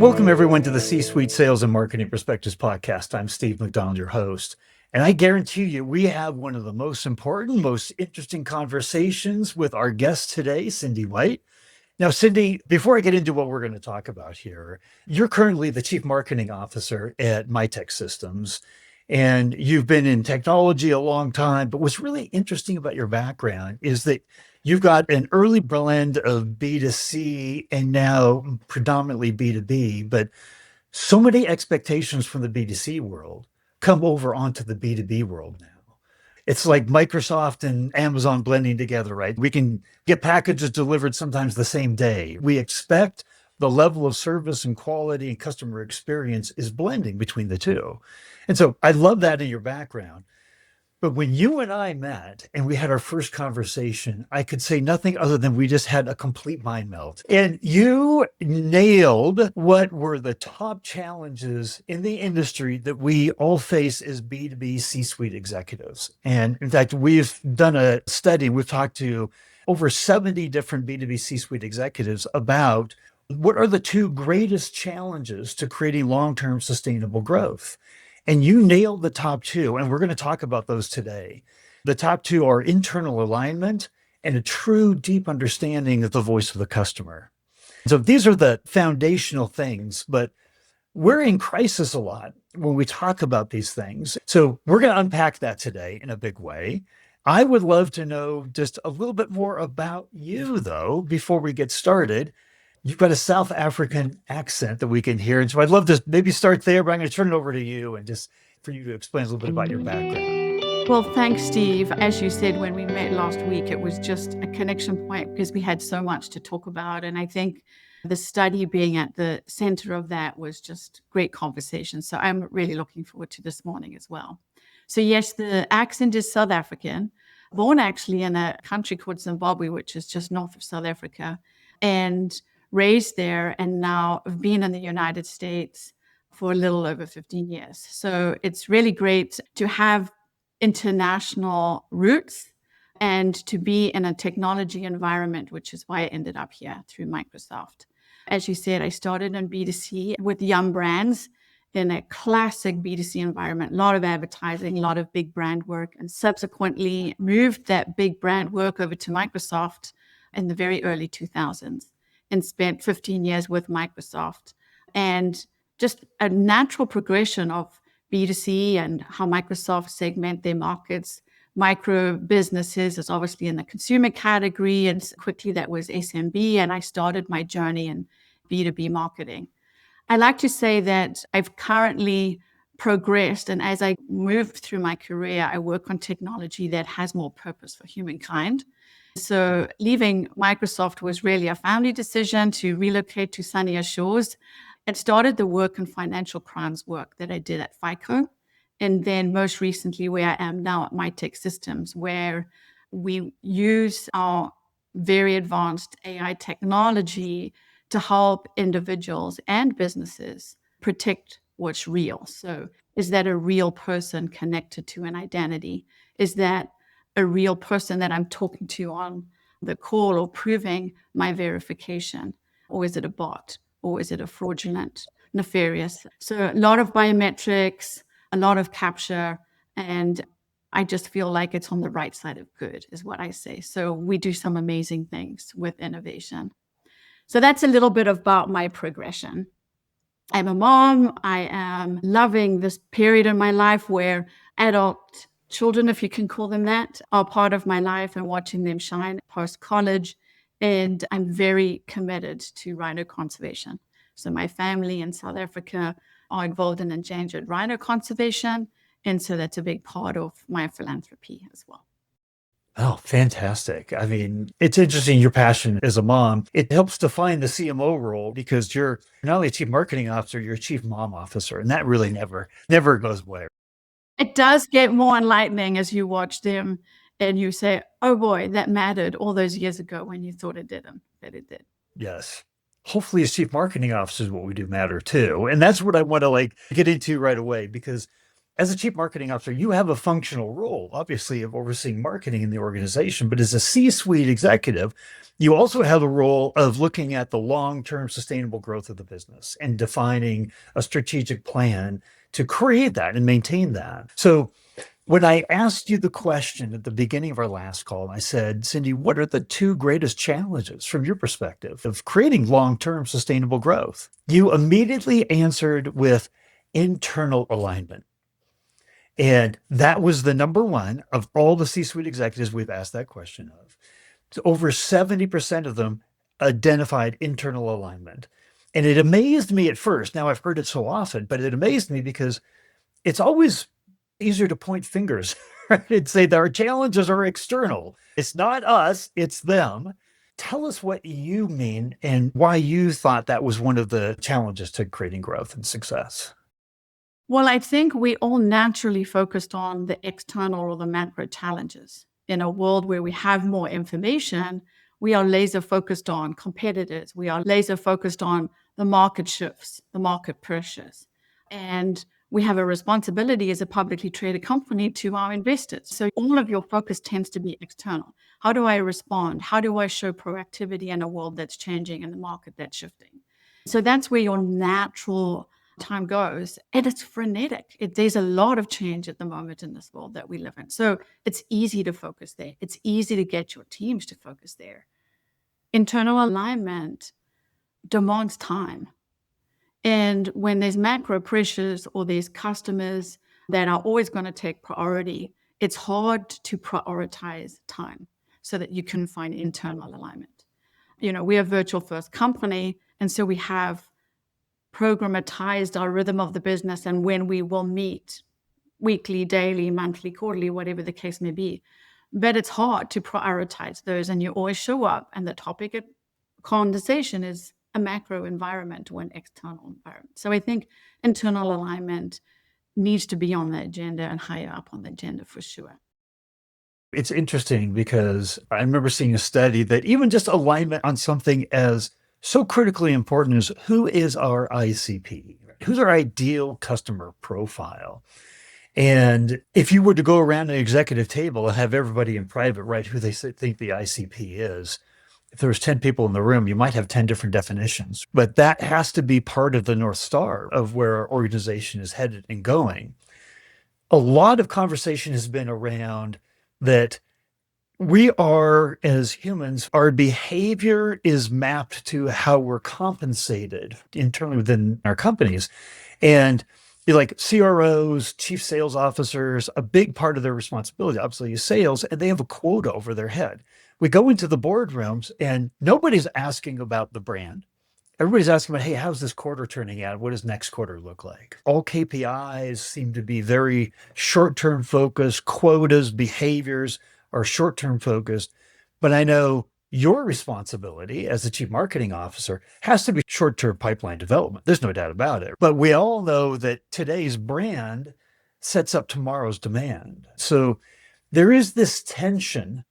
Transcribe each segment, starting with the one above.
Welcome, everyone, to the C-Suite Sales and Marketing Perspectives podcast. I'm Steve McDonald, your host. And I guarantee you, we have one of the most important, most interesting conversations with our guest today, Cindy White. Now, Cindy, before I get into what we're going to talk about here, you're currently the Chief Marketing Officer at Mitek Systems, and you've been in technology a long time. But what's really interesting about your background is that you've got an early blend of B2C and now predominantly B2B, but so many expectations from the B2C world come over onto the B2B world now. It's like Microsoft and Amazon blending together, right? We can get packages delivered sometimes the same day. We expect the level of service and quality and customer experience is blending between the two. And so I love that in your background. But when you and I met and we had our first conversation, I could say nothing other than we just had a complete mind melt. And you nailed what were the top challenges in the industry that we all face as B2B C-suite executives. And in fact, we've done a study, we've talked to over 70 different B2B C-suite executives about what are the two greatest challenges to creating long-term sustainable growth. And you nailed the top two, and we're going to talk about those today. The top two are internal alignment and a true deep understanding of the voice of the customer. So these are the foundational things, but we're in crisis a lot when we talk about these things. So we're going to unpack that today in a big way. I would love to know just a little bit more about you, though, before we get started. You've got a South African accent that we can hear. And so I'd love to maybe start there, but I'm going to turn it over to you and just for you to explain a little bit about your background. Well, thanks, Steve. As you said, when we met last week, it was just a connection point because we had so much to talk about. And I think the study being at the center of that was just great conversation. So I'm really looking forward to this morning as well. So yes, the accent is South African, born actually in a country called Zimbabwe, which is just north of South Africa. And raised there, and now I've been in the United States for a little over 15 years. So it's really great to have international roots and to be in a technology environment, which is why I ended up here through Microsoft. As you said, I started in B2C with Yum Brands in a classic B2C environment, a lot of advertising, a lot of big brand work, and subsequently moved that big brand work over to Microsoft in the very early 2000s. And spent 15 years with Microsoft. And just a natural progression of B2C and how Microsoft segment their markets. Micro businesses is obviously in the consumer category, and quickly that was SMB, and I started my journey in B2B marketing. I like to say that I've currently progressed, and as I moved through my career, I work on technology that has more purpose for humankind. So leaving Microsoft was really a family decision to relocate to sunnier shores and started the work in financial crimes work that I did at FICO. And then most recently where I am now at Mitek Systems, where we use our very advanced AI technology to help individuals and businesses protect what's real. So is that a real person connected to an identity? Is that a real person that I'm talking to on the call or proving my verification? Or is it a bot? Or is it a fraudulent, nefarious? So a lot of biometrics, a lot of capture, and I just feel like it's on the right side of good is what I say. So we do some amazing things with innovation. So that's a little bit about my progression. I'm a mom. I am loving this period in my life where adult children, if you can call them that, are part of my life and watching them shine post-college. And I'm very committed to rhino conservation. So my family in South Africa are involved in endangered rhino conservation. And so that's a big part of my philanthropy as well. Oh, fantastic. I mean, it's interesting, your passion as a mom. It helps define the CMO role because you're not only a chief marketing officer, you're a chief mom officer. And that really never goes away. It does get more enlightening as you watch them and you say, oh boy, that mattered all those years ago when you thought it didn't, but it did. Yes. Hopefully as chief marketing officers, what we do matter too. And that's what I want to get into right away, because as a chief marketing officer, you have a functional role, obviously, of overseeing marketing in the organization, but as a C-suite executive, You also have a role of looking at the long-term sustainable growth of the business and defining a strategic plan to create that and maintain that. So when I asked you the question at the beginning of our last call, I said, Cindy, what are the two greatest challenges from your perspective of creating long-term sustainable growth? You immediately answered with internal alignment. And that was the number one of all the C-suite executives we've asked that question of. So over 70% of them identified internal alignment. And it amazed me at first. Now I've heard it so often, but it amazed me because it's always easier to point fingers, right? And say that our challenges are external. It's not us, it's them. Tell us what you mean and why you thought that was one of the challenges to creating growth and success. Well, I think we all naturally focused on the external or the macro challenges. In a world where we have more information, we are laser focused on competitors. We are laser focused on the market shifts, the market pressures. And we have a responsibility as a publicly traded company to our investors. So all of your focus tends to be external. How do I respond? How do I show proactivity in a world that's changing and the market that's shifting? So that's where your natural time goes, and it's frenetic. There's a lot of change at the moment in this world that we live in. So it's easy to focus there. It's easy to get your teams to focus there. Internal alignment demands time. And when there's macro pressures or there's customers that are always going to take priority, it's hard to prioritize time so that you can find internal alignment. We're a virtual first company, and so we have programmatized our rhythm of the business and when we will meet weekly, daily, monthly, quarterly, whatever the case may be. But it's hard to prioritize those, and you always show up, and the topic of conversation is a macro environment or an external environment. So I think internal alignment needs to be on the agenda and higher up on the agenda for sure. It's interesting because I remember seeing a study that even just alignment on something as so critically important as who is our ICP? Who's our ideal customer profile? And if you were to go around an executive table and have everybody in private write who they think the ICP is, if there was 10 people in the room, you might have 10 different definitions. But that has to be part of the North Star of where our organization is headed and going. A lot of conversation has been around that we are, as humans, our behavior is mapped to how we're compensated internally within our companies. And like CROs, chief sales officers, a big part of their responsibility, obviously, is sales, and they have a quota over their head. We go into the boardrooms and nobody's asking about the brand. Everybody's asking about, hey, how's this quarter turning out? What does next quarter look like? All KPIs seem to be very short-term focused. Quotas, behaviors are short-term focused. But I know your responsibility as the chief marketing officer has to be short-term pipeline development. There's no doubt about it. But we all know that today's brand sets up tomorrow's demand. So there is this tension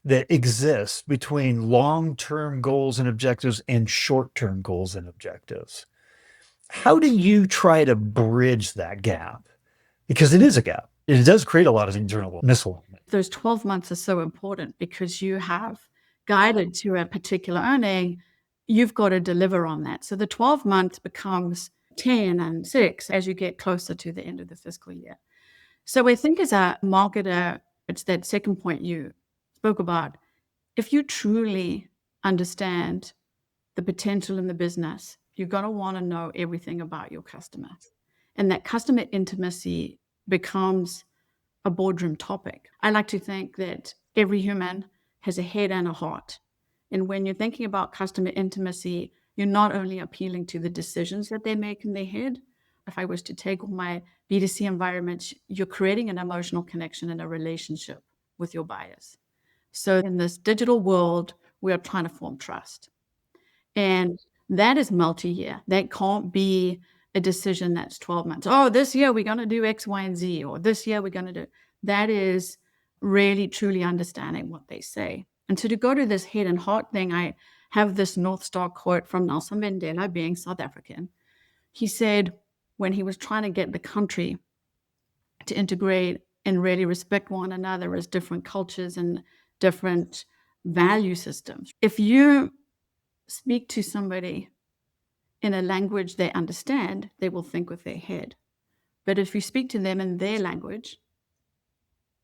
that exists between long-term goals and objectives and short-term goals and objectives. How do you try to bridge that gap? Because it is a gap. It does create a lot of internal misalignment. Those 12 months are so important because you have guided to a particular earning. You've got to deliver on that. So the 12 months becomes 10 and 6 as you get closer to the end of the fiscal year. So I think as a marketer, it's that second point you spoke about. If you truly understand the potential in the business, you're going to want to know everything about your customers. And that customer intimacy becomes a boardroom topic. I like to think that every human has a head and a heart. And when you're thinking about customer intimacy, you're not only appealing to the decisions that they make in their head. If I was to take all my B2C environments, you're creating an emotional connection and a relationship with your buyers. So in this digital world, we are trying to form trust. And that is multi-year. That can't be a decision that's 12 months. Oh, this year we're going to do X, Y, and Z, or this year we're going to do. That is really, truly understanding what they say. And so to go to this head and heart thing, I have this North Star quote from Nelson Mandela, being South African. He said, when he was trying to get the country to integrate and really respect one another as different cultures and different value systems. If you speak to somebody in a language they understand, they will think with their head. But if you speak to them in their language,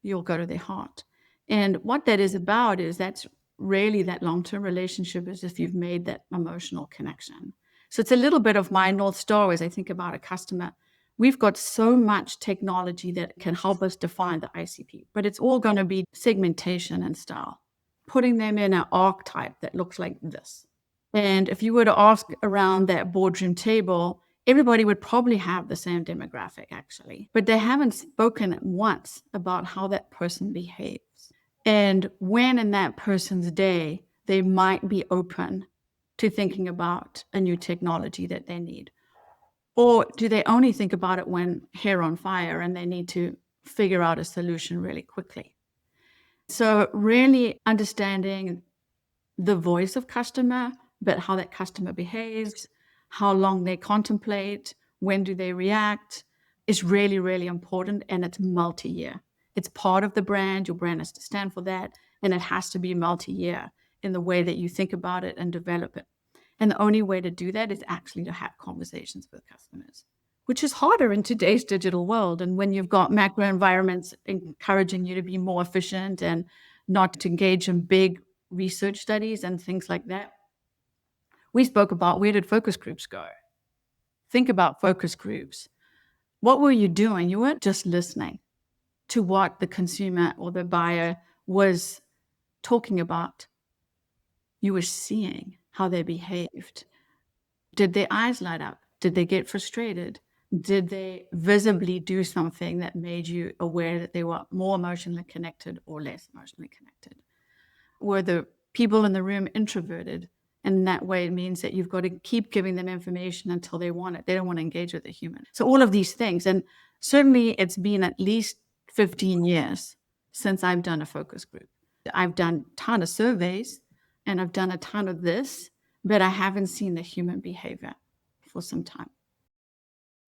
you'll go to their heart. And what that is about is that's really that long-term relationship is if you've made that emotional connection. So it's a little bit of my North Star as I think about a customer. We've got so much technology that can help us define the ICP, but it's all going to be segmentation and style, putting them in an archetype that looks like this. And if you were to ask around that boardroom table, everybody would probably have the same demographic actually, but they haven't spoken once about how that person behaves. And when in that person's day, they might be open to thinking about a new technology that they need. Or do they only think about it when hair on fire and they need to figure out a solution really quickly? So really understanding the voice of customer, but how that customer behaves, how long they contemplate, when do they react, is really, really important. And it's multi-year. It's part of the brand. Your brand has to stand for that. And it has to be multi-year in the way that you think about it and develop it. And the only way to do that is actually to have conversations with customers, which is harder in today's digital world. And when you've got macro environments encouraging you to be more efficient and not to engage in big research studies and things like that. We spoke about, where did focus groups go? Think about focus groups. What were you doing? You weren't just listening to what the consumer or the buyer was talking about. You were seeing how they behaved. Did their eyes light up? Did they get frustrated? Did they visibly do something that made you aware that they were more emotionally connected or less emotionally connected? Were the people in the room introverted? And that way it means that you've got to keep giving them information until they want it. They don't want to engage with a human. So all of these things. And certainly it's been at least 15 years since I've done a focus group. I've done a ton of surveys and I've done a ton of this, but I haven't seen the human behavior for some time.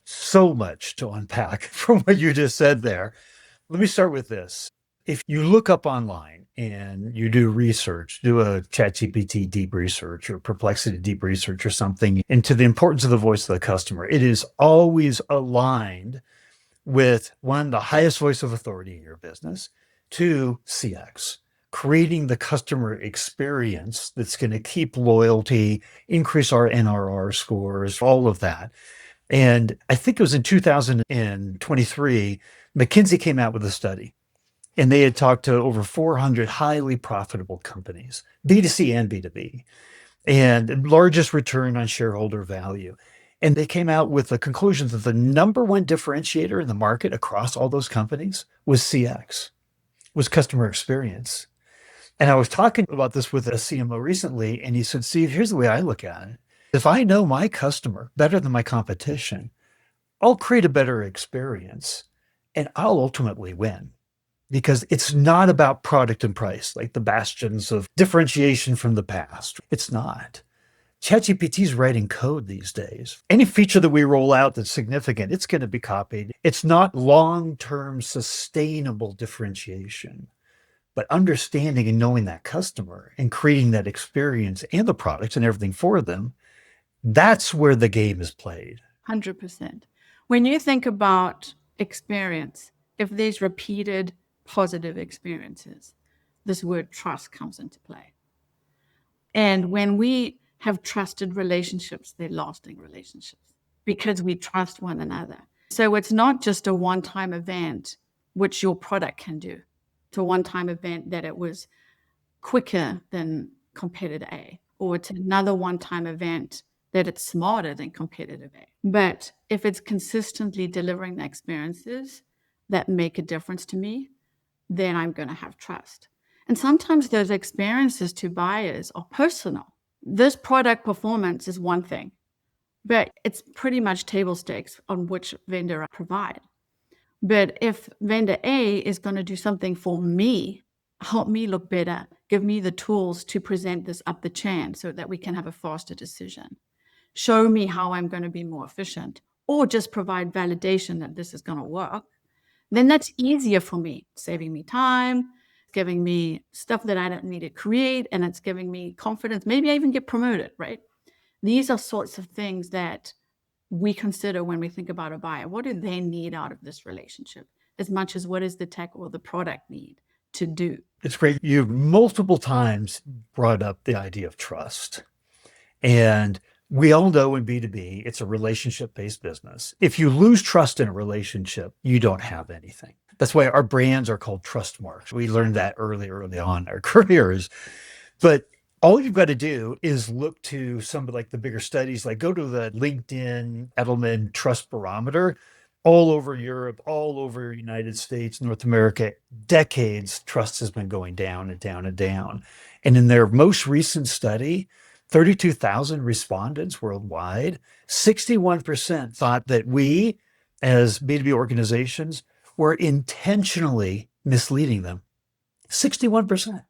So much to unpack from what you just said there. Let me start with this. If you look up online and you do research, do a ChatGPT deep research or Perplexity deep research or something into the importance of the voice of the customer, it is always aligned with one, the highest voice of authority in your business, two, CX, creating the customer experience that's going to keep loyalty, increase our NRR scores, all of that. And I think it was in 2023, McKinsey came out with a study and they had talked to over 400 highly profitable companies, B2C and B2B, and largest return on shareholder value. And they came out with the conclusion that the number one differentiator in the market across all those companies was CX, was customer experience. And I was talking about this with a CMO recently, and he said, Steve, here's the way I look at it. If I know my customer better than my competition, I'll create a better experience and I'll ultimately win. Because it's not about product and price, like the bastions of differentiation from the past. It's not. ChatGPT is writing code these days. Any feature that we roll out that's significant, it's going to be copied. It's not long-term sustainable differentiation, but understanding and knowing that customer and creating that experience and the products and everything for them, that's where the game is played. 100%. When you think about experience, if there's repeated positive experiences, this word trust comes into play. And when we have trusted relationships, they're lasting relationships because we trust one another. So it's not just a one-time event, which your product can do. It's a one-time event that it was quicker than competitor A, or it's another one-time event that it's smarter than competitor A. But if it's consistently delivering the experiences that make a difference to me, then I'm going to have trust. And sometimes those experiences to buyers are personal. This product performance is one thing, but it's pretty much table stakes on which vendor I provide. But if vendor A is going to do something for me, help me look better, give me the tools to present this up the chain so that we can have a faster decision, show me how I'm going to be more efficient, or just provide validation that this is going to work, then that's easier for me, saving me time, giving me stuff that I don't need to create, and it's giving me confidence. Maybe I even get promoted, right? These are sorts of things that we consider when we think about a buyer. What do they need out of this relationship? As much as what does the tech or the product need to do? It's great. You've multiple times brought up the idea of trust. And we all know in B2B, it's a relationship-based business. If you lose trust in a relationship, you don't have anything. That's why our brands are called trust marks. We learned that early on in our careers. But all you've got to do is look to some of like the bigger studies, like go to the LinkedIn Edelman Trust Barometer. All over Europe, all over United States, North America, decades, trust has been going down and down and down. And in their most recent study, 32,000 respondents worldwide, 61% thought that we, as B2B organizations, were intentionally misleading them. 61%.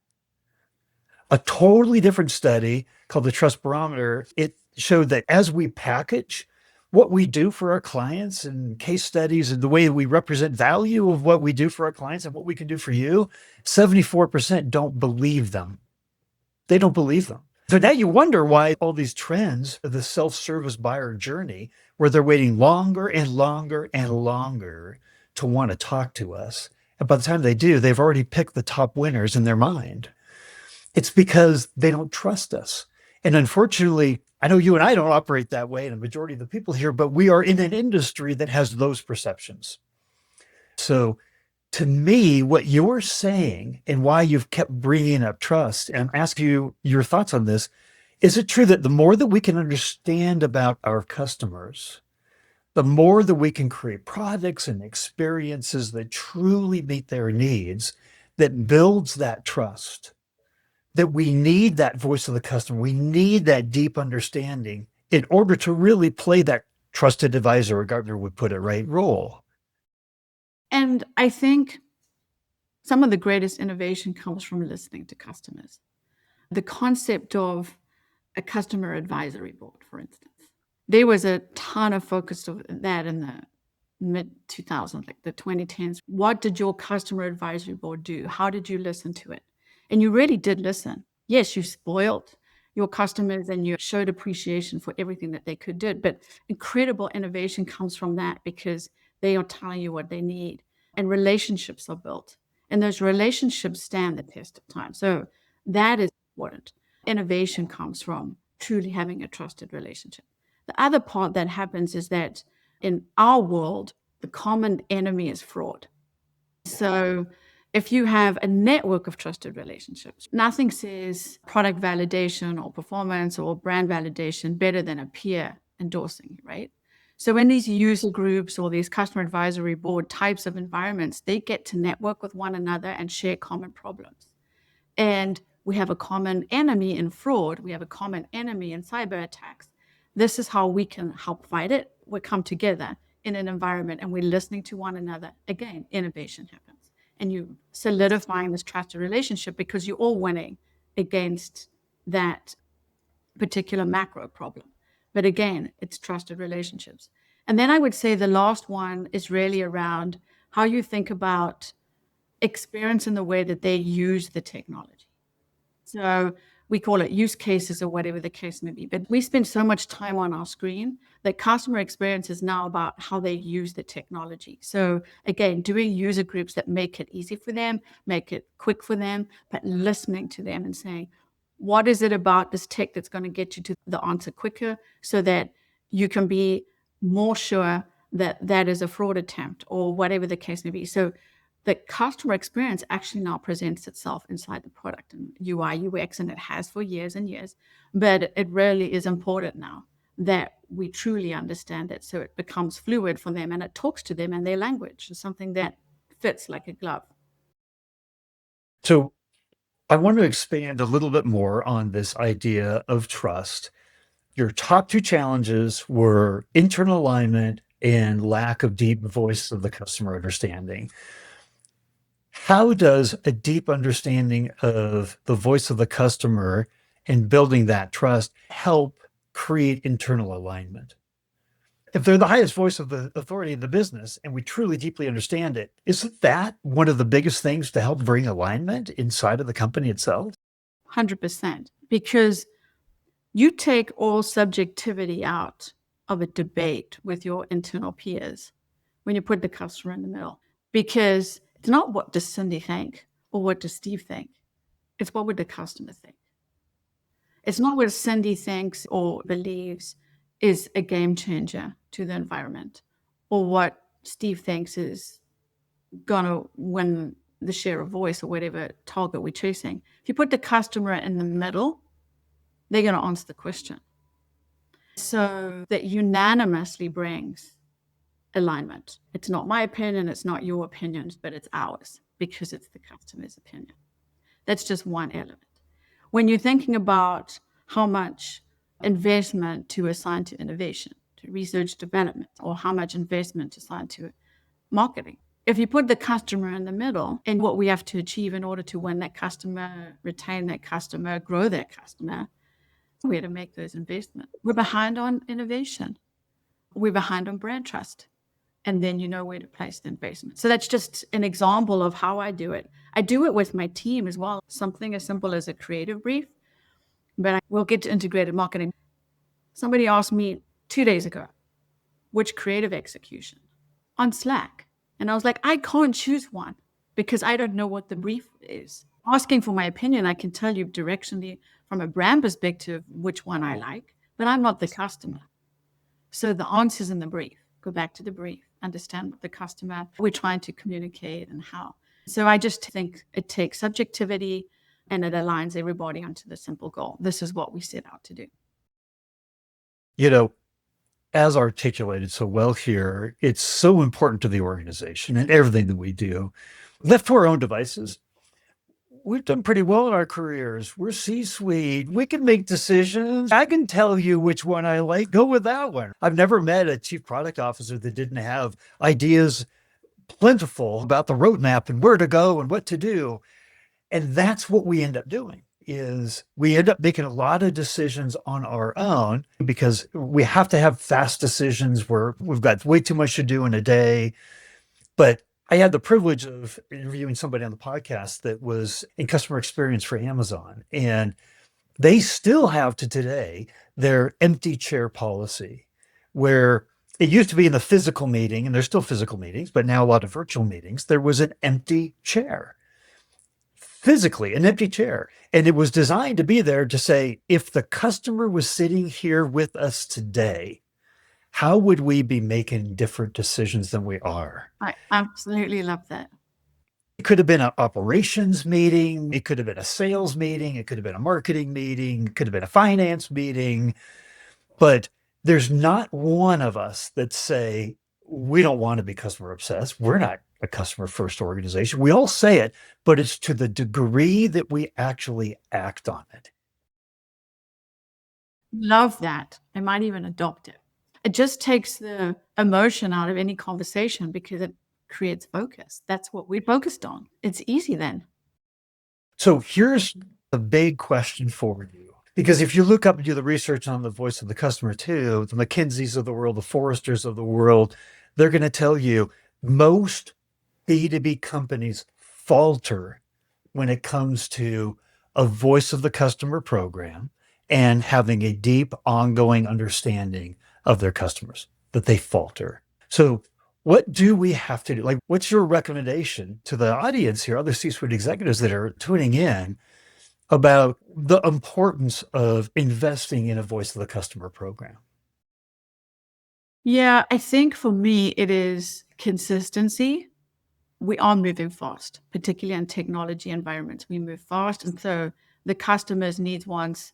A totally different study called the Trust Barometer, it showed that as we package what we do for our clients and case studies and the way we represent value of what we do for our clients and what we can do for you, 74% don't believe them. They don't believe them. So now you wonder why all these trends of the self-service buyer journey, where they're waiting longer and longer and longer to want to talk to us. And by the time they do, they've already picked the top winners in their mind. It's because they don't trust us. And unfortunately, I know you and I don't operate that way, and the majority of the people here, but we are in an industry that has those perceptions. So to me, what you're saying and why you've kept bringing up trust, and I'm asking you your thoughts on this, is it true that the more that we can understand about our customers, the more that we can create products and experiences that truly meet their needs, that builds that trust? That we need that voice of the customer. We need that deep understanding in order to really play that trusted advisor, or Gartner would put it, right, role. And I think some of the greatest innovation comes from listening to customers. The concept of a customer advisory board, for instance. There was a ton of focus of that in the mid 2000s, like the 2010s. What did your customer advisory board do? How did you listen to it? And you really did listen. Yes, you spoiled your customers and you showed appreciation for everything that they could do. But incredible innovation comes from that because they are telling you what they need. And relationships are built. And those relationships stand the test of time. So that is important. Innovation comes from truly having a trusted relationship. The other part that happens is that in our world, the common enemy is fraud. So if you have a network of trusted relationships, nothing says product validation or performance or brand validation better than a peer endorsing, right? So in these user groups or these customer advisory board types of environments, they get to network with one another and share common problems. And we have a common enemy in fraud. We have a common enemy in cyber attacks. This is how we can help fight it. We come together in an environment and we're listening to one another. Again, innovation happens. And you solidifying this trusted relationship because you're all winning against that particular macro problem. But again, it's trusted relationships. And then I would say the last one is really around how you think about experience in the way that they use the technology. So we call it use cases or whatever the case may be. But we spend so much time on our screen that customer experience is now about how they use the technology. So again, doing user groups that make it easy for them, make it quick for them, but listening to them and saying, what is it about this tech that's going to get you to the answer quicker so that you can be more sure that that is a fraud attempt or whatever the case may be. So the customer experience actually now presents itself inside the product and UI, UX, and it has for years and years. But it really is important now that we truly understand it so it becomes fluid for them and it talks to them in their language. It's something that fits like a glove. So I want to expand a little bit more on this idea of trust. Your top two challenges were internal alignment and lack of deep voice of the customer understanding. How does a deep understanding of the voice of the customer and building that trust help create internal alignment? If they're the highest voice of the authority in the business and we truly deeply understand it, isn't that one of the biggest things to help bring alignment inside of the company itself? 100%. Because you take all subjectivity out of a debate with your internal peers when you put the customer in the middle. Because it's not what does Cindy think or what does Steve think. It's what would the customer think. It's not what Cindy thinks or believes is a game changer to the environment, or what Steve thinks is going to win the share of voice or whatever target we're chasing. If you put the customer in the middle, they're going to answer the question. So that unanimously brings alignment. It's not my opinion, it's not your opinions, but it's ours because it's the customer's opinion. That's just one element. When you're thinking about how much investment to assign to innovation, to research development, or how much investment to assign to marketing, if you put the customer in the middle and what we have to achieve in order to win that customer, retain that customer, grow that customer, where to make those investments. We're behind on innovation. We're behind on brand trust. And then you know where to place the investment. So that's just an example of how I do it. I do it with my team as well. Something as simple as a creative brief, but we'll get to integrated marketing. Somebody asked me 2 days ago, which creative execution on Slack? And I was like, I can't choose one because I don't know what the brief is. Asking for my opinion, I can tell you directionally from a brand perspective which one I like, but I'm not the customer. So the answer's in the brief. Go back to the brief, understand what the customer we're trying to communicate and how. So I just think it takes subjectivity and it aligns everybody onto the simple goal. This is what we set out to do. You know, as articulated so well here, it's so important to the organization and everything that we do. Left to our own devices, we've done pretty well in our careers. We're C-suite. We can make decisions. I can tell you which one I like. Go with that one. I've never met a chief product officer that didn't have ideas plentiful about the roadmap and where to go and what to do. And that's what we end up doing is we end up making a lot of decisions on our own because we have to have fast decisions where we've got way too much to do in a day. But I had the privilege of interviewing somebody on the podcast that was in customer experience for Amazon, and they still have to today their empty chair policy, where it used to be in the physical meeting, and there's still physical meetings, but now a lot of virtual meetings, there was an empty chair, physically an empty chair. And it was designed to be there to say, if the customer was sitting here with us today, how would we be making different decisions than we are? I absolutely love that. It could have been an operations meeting. It could have been a sales meeting. It could have been a marketing meeting. It could have been a finance meeting. But there's not one of us that say, we don't want to be customer obsessed. We're not a customer first organization. We all say it, but it's to the degree that we actually act on it. Love that. I might even adopt it. It just takes the emotion out of any conversation because it creates focus. That's what we're focused on. It's easy then. So here's the big question for you. Because if you look up and do the research on the voice of the customer too, the McKinseys of the world, the Forresters of the world, they're going to tell you most B2B companies falter when it comes to a voice of the customer program and having a deep ongoing understanding of their customers, that they falter. So what do we have to do? Like, what's your recommendation to the audience here, other C-suite executives that are tuning in about the importance of investing in a voice of the customer program? Yeah, I think for me, it is consistency. We are moving fast, particularly in technology environments. We move fast. And so the customer's needs, wants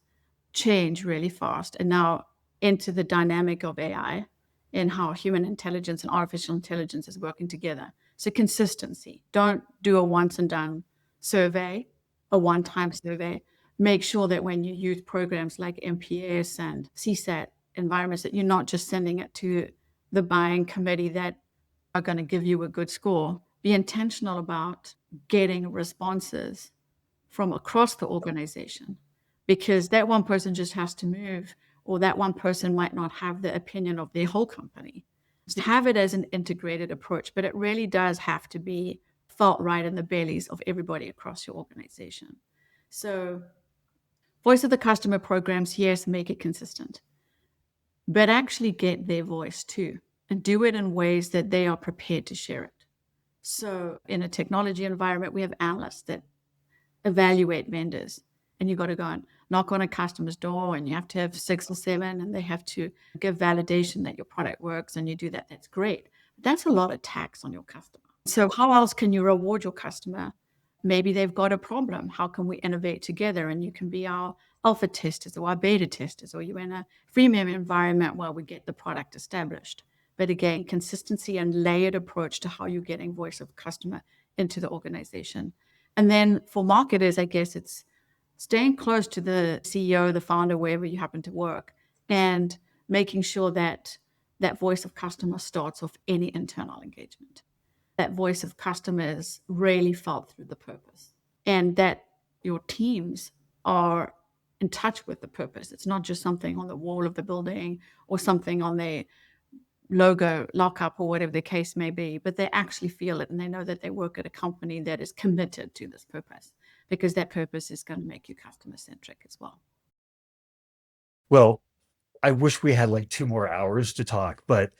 change really fast. And now into the dynamic of AI and how human intelligence and artificial intelligence is working together. So consistency. Don't do a once and done survey, a one-time survey. Make sure that when you use programs like MPS and CSAT environments, that you're not just sending it to the buying committee that are going to give you a good score. Be intentional about getting responses from across the organization, because that one person just has to move or that one person might not have the opinion of their whole company. So have it as an integrated approach, but it really does have to be felt right in the bellies of everybody across your organization. So voice of the customer programs, yes, make it consistent, but actually get their voice too, and do it in ways that they are prepared to share it. So in a technology environment, we have analysts that evaluate vendors, and you've got to go and knock on a customer's door, and you have to have 6 or 7, and they have to give validation that your product works, and you do that. That's great. But that's a lot of tax on your customer. So how else can you reward your customer? Maybe they've got a problem. How can we innovate together? And you can be our alpha testers or our beta testers, or you're in a freemium environment while we get the product established. But again, consistency and layered approach to how you're getting voice of customer into the organization. And then for marketers, I guess it's staying close to the CEO, the founder, wherever you happen to work, and making sure that that voice of customer starts off any internal engagement. That voice of customer is really felt through the purpose, and that your teams are in touch with the purpose. It's not just something on the wall of the building or something on their logo lockup or whatever the case may be, but they actually feel it, and they know that they work at a company that is committed to this purpose, because that purpose is going to make you customer centric as well. Well, I wish we had like 2 more hours to talk, but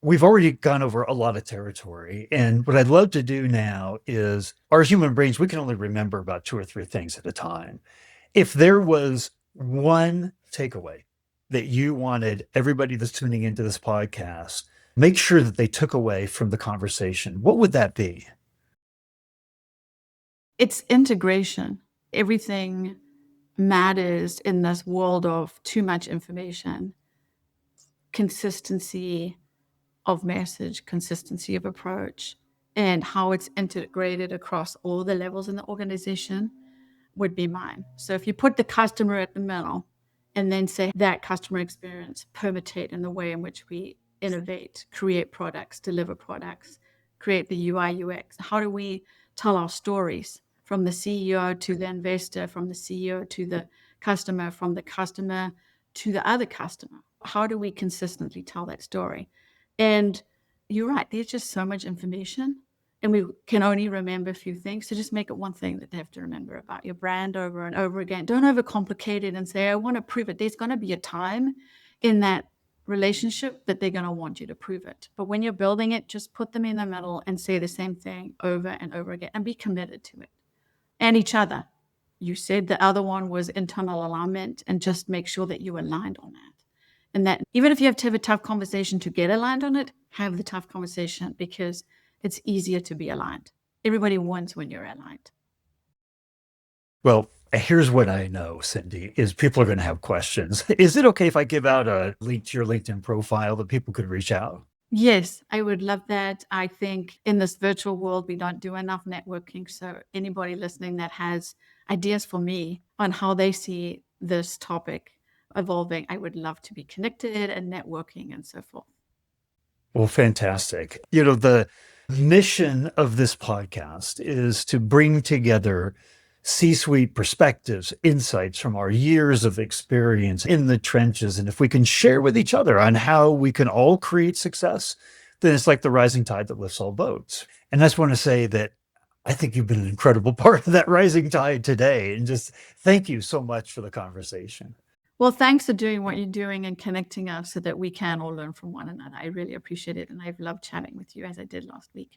we've already gone over a lot of territory. And what I'd love to do now is, our human brains, we can only remember about 2 or 3 things at a time. If there was one takeaway that you wanted everybody that's tuning into this podcast, make sure that they took away from the conversation, what would that be? It's integration. Everything matters in this world of too much information. Consistency of message, consistency of approach, and how it's integrated across all the levels in the organization would be mine. So if you put the customer at the middle and then say that customer experience permutate in the way in which we innovate, create products, deliver products, create the UI, UX, how do we tell our stories from the CEO to the investor, from the CEO to the customer, from the customer to the other customer? How do we consistently tell that story? And you're right, there's just so much information, and we can only remember a few things. So just make it one thing that they have to remember about your brand over and over again. Don't overcomplicate it and say, I want to prove it. There's going to be a time in that relationship that they're going to want you to prove it. But when you're building it, just put them in the middle and say the same thing over and over again, and be committed to it and each other. You said the other one was internal alignment, and just make sure that you aligned on that. And that even if you have to have a tough conversation to get aligned on it, have the tough conversation, because it's easier to be aligned. Everybody wins when you're aligned. Well, here's what I know, Cindy, is people are going to have questions. Is it okay if I give out a link to your LinkedIn profile that people could reach out? Yes, I would love that. I think in this virtual world, we don't do enough networking. So anybody listening that has ideas for me on how they see this topic evolving, I would love to be connected and networking and so forth. Well, fantastic. The mission of this podcast is to bring together C-suite perspectives, insights from our years of experience in the trenches. And if we can share with each other on how we can all create success, then it's like the rising tide that lifts all boats. And I just want to say that I think you've been an incredible part of that rising tide today. And just thank you so much for the conversation. Well, thanks for doing what you're doing and connecting us so that we can all learn from one another. I really appreciate it. And I've loved chatting with you as I did last week.